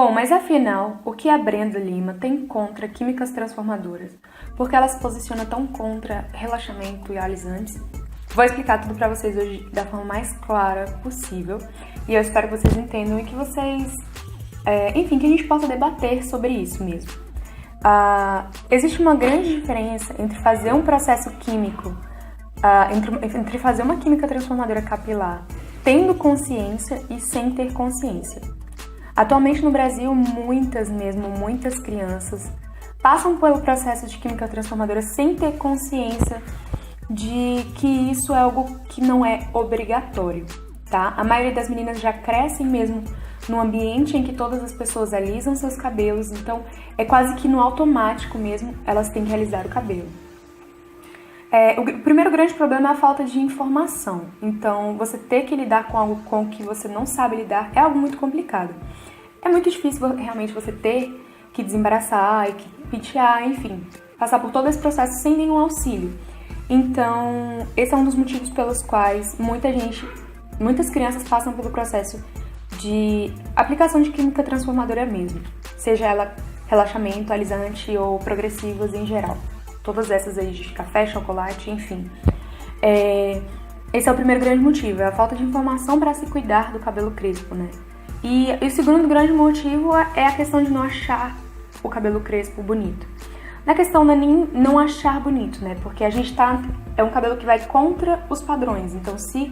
Bom, mas afinal, o que a Brenda Lima tem contra químicas transformadoras? Por que ela se posiciona tão contra relaxamento e alisantes? Vou explicar tudo pra vocês hoje da forma mais clara possível e eu espero que vocês entendam e que vocês, que a gente possa debater sobre isso mesmo. Existe uma grande diferença entre fazer um processo químico, entre fazer uma química transformadora capilar tendo consciência e sem ter consciência. Atualmente no Brasil, muitas crianças passam pelo processo de química transformadora sem ter consciência de que isso é algo que não é obrigatório, tá? A maioria das meninas já crescem mesmo num ambiente em que todas as pessoas alisam seus cabelos, então é quase que no automático mesmo elas têm que alisar o cabelo. O primeiro grande problema é a falta de informação, então você ter que lidar com algo com que você não sabe lidar é algo muito complicado. É muito difícil realmente você ter que desembaraçar e que pentear, enfim, passar por todo esse processo sem nenhum auxílio. Então, esse é um dos motivos pelos quais muitas crianças passam pelo processo de aplicação de química transformadora mesmo, seja ela relaxamento, alisante ou progressivas em geral. Todas essas aí de café, chocolate, enfim. Esse é o primeiro grande motivo, é a falta de informação para se cuidar do cabelo crespo, né? E o segundo grande motivo é a questão de não achar o cabelo crespo bonito. Na questão não é nem não achar bonito, né? Porque a gente é um cabelo que vai contra os padrões. Então, se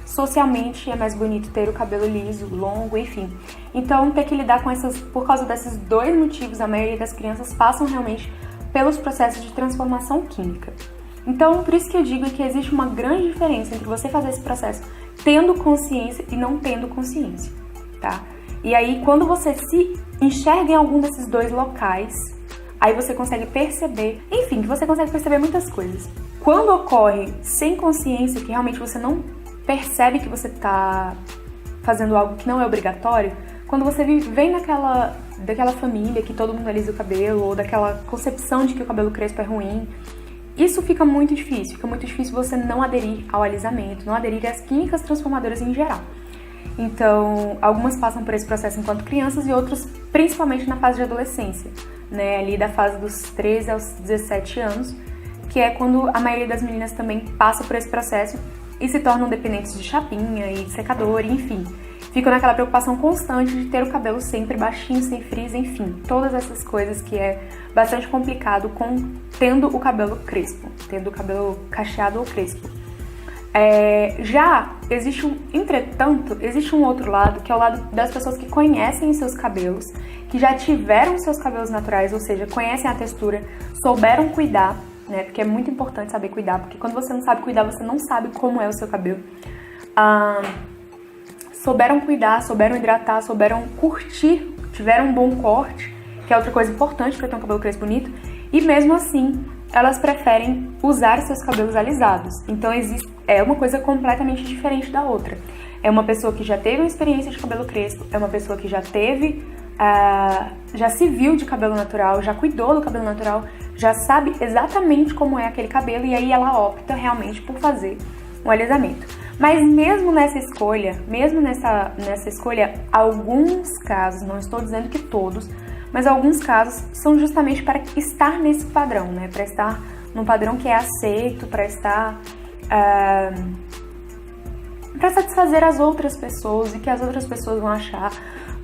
socialmente é mais bonito ter o cabelo liso, longo, enfim. Então, ter que lidar com por causa desses dois motivos, a maioria das crianças passam realmente pelos processos de transformação química. Então, por isso que eu digo que existe uma grande diferença entre você fazer esse processo tendo consciência e não tendo consciência, tá? E aí, quando você se enxerga em algum desses dois locais, aí você consegue perceber, você consegue perceber muitas coisas. Quando ocorre sem consciência, que realmente você não percebe que você está fazendo algo que não é obrigatório, quando você vem daquela família que todo mundo alisa o cabelo, ou daquela concepção de que o cabelo crespo é ruim, isso fica muito difícil você não aderir ao alisamento, não aderir às químicas transformadoras em geral. Então, algumas passam por esse processo enquanto crianças e outras principalmente na fase de adolescência, né, ali da fase dos 13 aos 17 anos, que é quando a maioria das meninas também passa por esse processo e se tornam dependentes de chapinha e de secador, enfim. Ficam naquela preocupação constante de ter o cabelo sempre baixinho, sem frizz, enfim. Todas essas coisas que é bastante complicado tendo o cabelo crespo, tendo o cabelo cacheado ou crespo. Entretanto, existe um outro lado, que é o lado das pessoas que conhecem seus cabelos, que já tiveram seus cabelos naturais, ou seja, conhecem a textura, souberam cuidar, né? Porque é muito importante saber cuidar, porque quando você não sabe cuidar, você não sabe como é o seu cabelo. Souberam cuidar, souberam hidratar, souberam curtir, tiveram um bom corte, que é outra coisa importante para ter um cabelo crespo bonito, e mesmo assim, elas preferem usar seus cabelos alisados. Então, é uma coisa completamente diferente da outra. É uma pessoa que já teve uma experiência de cabelo crespo, é uma pessoa que já se viu de cabelo natural, já cuidou do cabelo natural, já sabe exatamente como é aquele cabelo, e aí ela opta realmente por fazer um alisamento. Mas mesmo nessa escolha, alguns casos, não estou dizendo que todos, mas alguns casos são justamente para estar nesse padrão, né? Para estar num padrão que é aceito, para estar para satisfazer as outras pessoas e que as outras pessoas vão achar,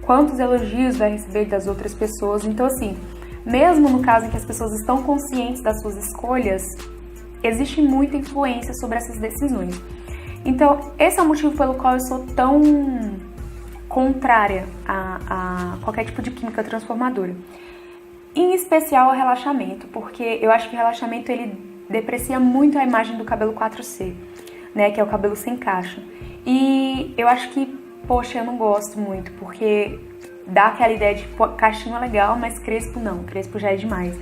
quantos elogios vai receber das outras pessoas. Então, assim, mesmo no caso em que as pessoas estão conscientes das suas escolhas, existe muita influência sobre essas decisões. Então, esse é o motivo pelo qual eu sou tão contrária a qualquer tipo de química transformadora. Em especial ao relaxamento, porque eu acho que o relaxamento ele deprecia muito a imagem do cabelo 4C, né, que é o cabelo sem cacho. E eu acho que, eu não gosto muito, porque dá aquela ideia de cachinho é legal, mas crespo não, crespo já é demais.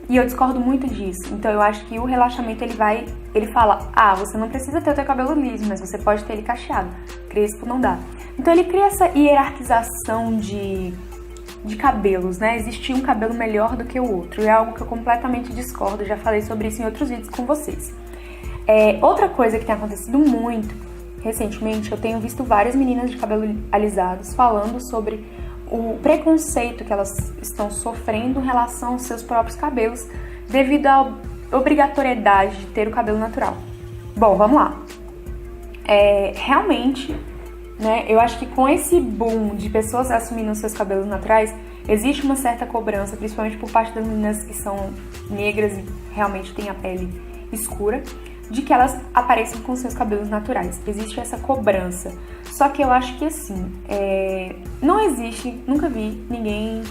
E eu discordo muito disso. Então eu acho que o relaxamento ele fala, você não precisa ter o teu cabelo liso, mas você pode ter ele cacheado. Crespo não dá. Então ele cria essa hierarquização de cabelos, né? Existe um cabelo melhor do que o outro. E é algo que eu completamente discordo. Já falei sobre isso em outros vídeos com vocês. Outra coisa que tem acontecido muito recentemente, eu tenho visto várias meninas de cabelo alisados falando sobre o preconceito que elas estão sofrendo em relação aos seus próprios cabelos devido à obrigatoriedade de ter o cabelo natural. Bom, vamos lá. Realmente, né, eu acho que com esse boom de pessoas assumindo os seus cabelos naturais, existe uma certa cobrança, principalmente por parte das meninas que são negras e realmente têm a pele escura, de que elas apareçam com seus cabelos naturais. Existe essa cobrança. Só que eu acho que assim, não existe, nunca vi ninguém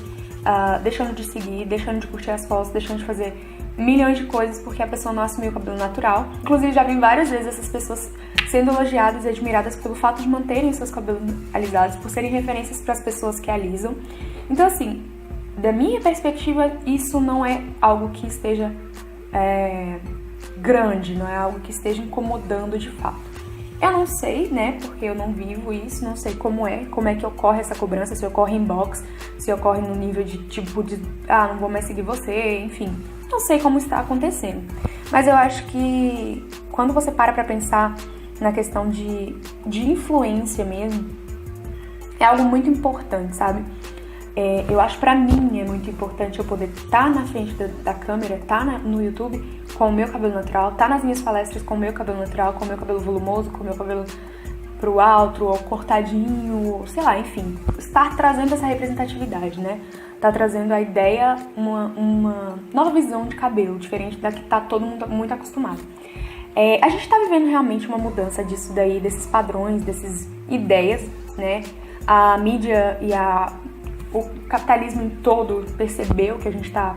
deixando de seguir, deixando de curtir as fotos, deixando de fazer milhões de coisas porque a pessoa não assumiu o cabelo natural. Inclusive, já vi várias vezes essas pessoas sendo elogiadas e admiradas pelo fato de manterem seus cabelos alisados, por serem referências para as pessoas que alisam. Então, assim, da minha perspectiva, isso não é algo que esteja grande, não é algo que esteja incomodando de fato. Eu não sei, né, porque eu não vivo isso, não sei como é que ocorre essa cobrança, se ocorre em box, se ocorre no nível de tipo de, não vou mais seguir você, enfim. Não sei como está acontecendo. Mas eu acho que quando você para pra pensar na questão de influência mesmo, é algo muito importante, sabe? Eu acho pra mim é muito importante eu poder estar na frente da câmera, no YouTube com o meu cabelo natural, nas minhas palestras com o meu cabelo natural, com o meu cabelo volumoso, com o meu cabelo pro alto ou cortadinho, sei lá, enfim. Estar trazendo essa representatividade, né? Tá trazendo a ideia, uma nova visão de cabelo, diferente da que tá todo mundo muito acostumado. A gente tá vivendo realmente uma mudança disso daí, desses padrões, dessas ideias, né? A mídia e o capitalismo em todo percebeu que a gente tá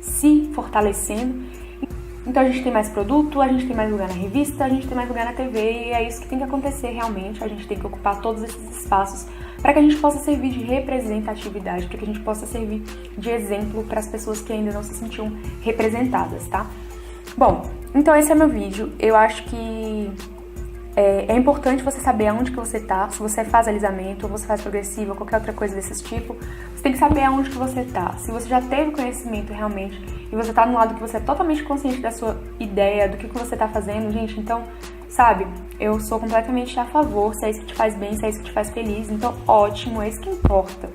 se fortalecendo. Então a gente tem mais produto, a gente tem mais lugar na revista, a gente tem mais lugar na TV e é isso que tem que acontecer realmente. A gente tem que ocupar todos esses espaços para que a gente possa servir de representatividade, para que a gente possa servir de exemplo para as pessoas que ainda não se sentiam representadas, tá? Bom, então esse é meu vídeo. Eu acho que é importante você saber aonde que você tá. Se você faz alisamento, ou você faz progressiva, ou qualquer outra coisa desse tipo, você tem que saber aonde que você tá. Se você já teve conhecimento realmente e você tá no lado que você é totalmente consciente da sua ideia, do que você tá fazendo, gente, então, sabe, eu sou completamente a favor. Se é isso que te faz bem, se é isso que te faz feliz, então ótimo, é isso que importa.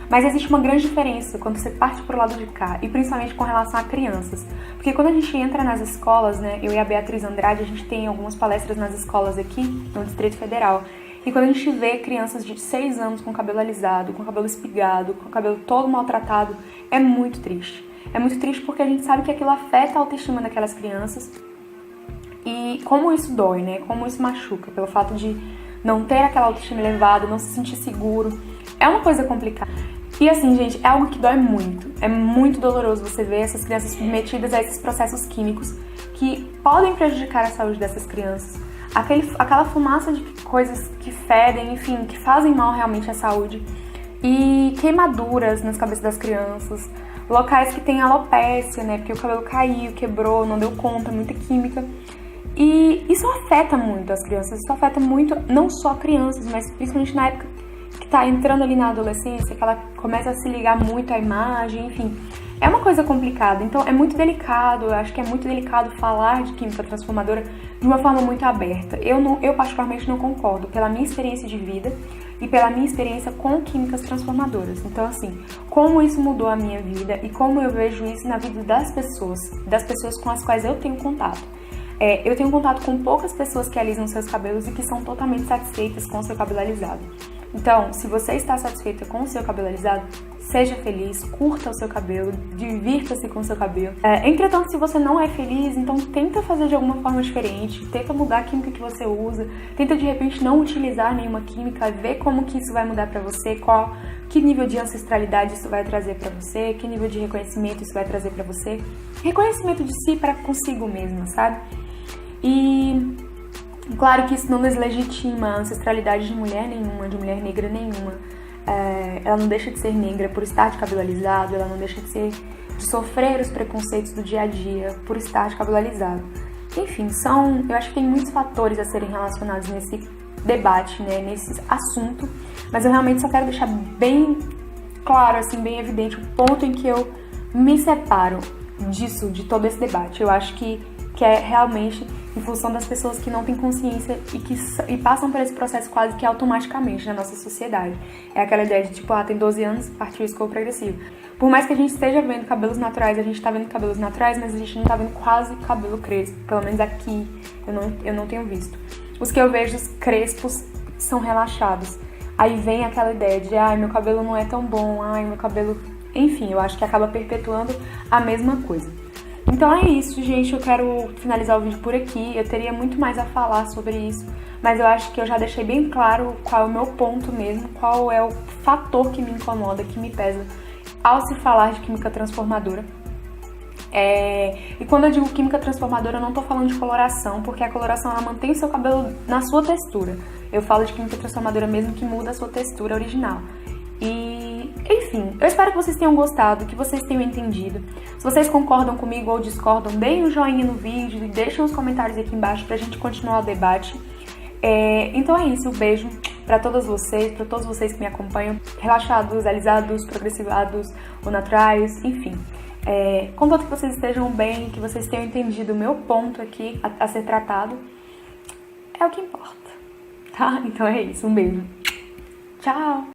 Mas existe uma grande diferença quando você parte pro lado de cá, e principalmente com relação a crianças. Porque quando a gente entra nas escolas, né, eu e a Beatriz Andrade, a gente tem algumas palestras nas escolas aqui no Distrito Federal. E quando a gente vê crianças de 6 anos com cabelo alisado, com cabelo espigado, com cabelo todo maltratado, é muito triste. É muito triste porque a gente sabe que aquilo afeta a autoestima daquelas crianças. E como isso dói, né? Como isso machuca, pelo fato de não ter aquela autoestima elevada, não se sentir seguro. É uma coisa complicada. E assim, gente, é algo que dói muito. É muito doloroso você ver essas crianças submetidas a esses processos químicos que podem prejudicar a saúde dessas crianças. Aquela fumaça de coisas que fedem, enfim, que fazem mal realmente à saúde. E queimaduras nas cabeças das crianças. Locais que tem alopécia, né? Porque o cabelo caiu, quebrou, não deu conta, muita química. E isso afeta muito as crianças. Isso afeta muito, não só crianças, mas principalmente na época que tá entrando ali na adolescência, que ela começa a se ligar muito à imagem, enfim. É uma coisa complicada, então é muito delicado, eu acho que é muito delicado falar de química transformadora de uma forma muito aberta. Eu particularmente não concordo, pela minha experiência de vida e pela minha experiência com químicas transformadoras. Então, assim, como isso mudou a minha vida e como eu vejo isso na vida das pessoas com as quais eu tenho contato. Eu tenho contato com poucas pessoas que alisam seus cabelos e que são totalmente satisfeitas com o seu cabelo alisado. Então, se você está satisfeita com o seu cabelo alisado, seja feliz, curta o seu cabelo, divirta-se com o seu cabelo. Entretanto, se você não é feliz, então tenta fazer de alguma forma diferente, tenta mudar a química que você usa, tenta de repente não utilizar nenhuma química, ver como que isso vai mudar pra você, que nível de ancestralidade isso vai trazer pra você, que nível de reconhecimento isso vai trazer pra você. Reconhecimento de si para consigo mesma, sabe? E claro que isso não deslegitima a ancestralidade de mulher nenhuma, de mulher negra nenhuma. Ela não deixa de ser negra por estar de cabelo alisado, ela não deixa de sofrer os preconceitos do dia a dia por estar de cabelo alisado. Enfim, eu acho que tem muitos fatores a serem relacionados nesse debate, né, nesse assunto, mas eu realmente só quero deixar bem claro, assim, bem evidente o ponto em que eu me separo disso, de todo esse debate. Eu acho que que é realmente em função das pessoas que não têm consciência e passam por esse processo quase que automaticamente na nossa sociedade. É aquela ideia de tipo, tem 12 anos, partiu o escova progressivo. Por mais que a gente esteja vendo cabelos naturais, a gente tá vendo cabelos naturais, mas a gente não tá vendo quase cabelo crespo. Pelo menos aqui eu não tenho visto. Os que eu vejo crespos são relaxados. Aí vem aquela ideia de, meu cabelo não é tão bom, meu cabelo... Enfim, eu acho que acaba perpetuando a mesma coisa. Então é isso, gente, eu quero finalizar o vídeo por aqui. Eu teria muito mais a falar sobre isso, mas eu acho que eu já deixei bem claro qual é o meu ponto mesmo, qual é o fator que me incomoda, que me pesa ao se falar de química transformadora. E quando eu digo química transformadora, eu não tô falando de coloração, porque a coloração ela mantém o seu cabelo na sua textura. Eu falo de química transformadora mesmo que muda a sua textura original. E, enfim, eu espero que vocês tenham gostado, que vocês tenham entendido. Se vocês concordam comigo ou discordam, deem um joinha no vídeo e deixem os comentários aqui embaixo pra gente continuar o debate. Então é isso, um beijo pra todos vocês que me acompanham, relaxados, alisados, progressivados ou naturais, enfim. Contanto que vocês estejam bem, que vocês tenham entendido o meu ponto aqui a ser tratado, é o que importa, tá? Então é isso, um beijo. Tchau!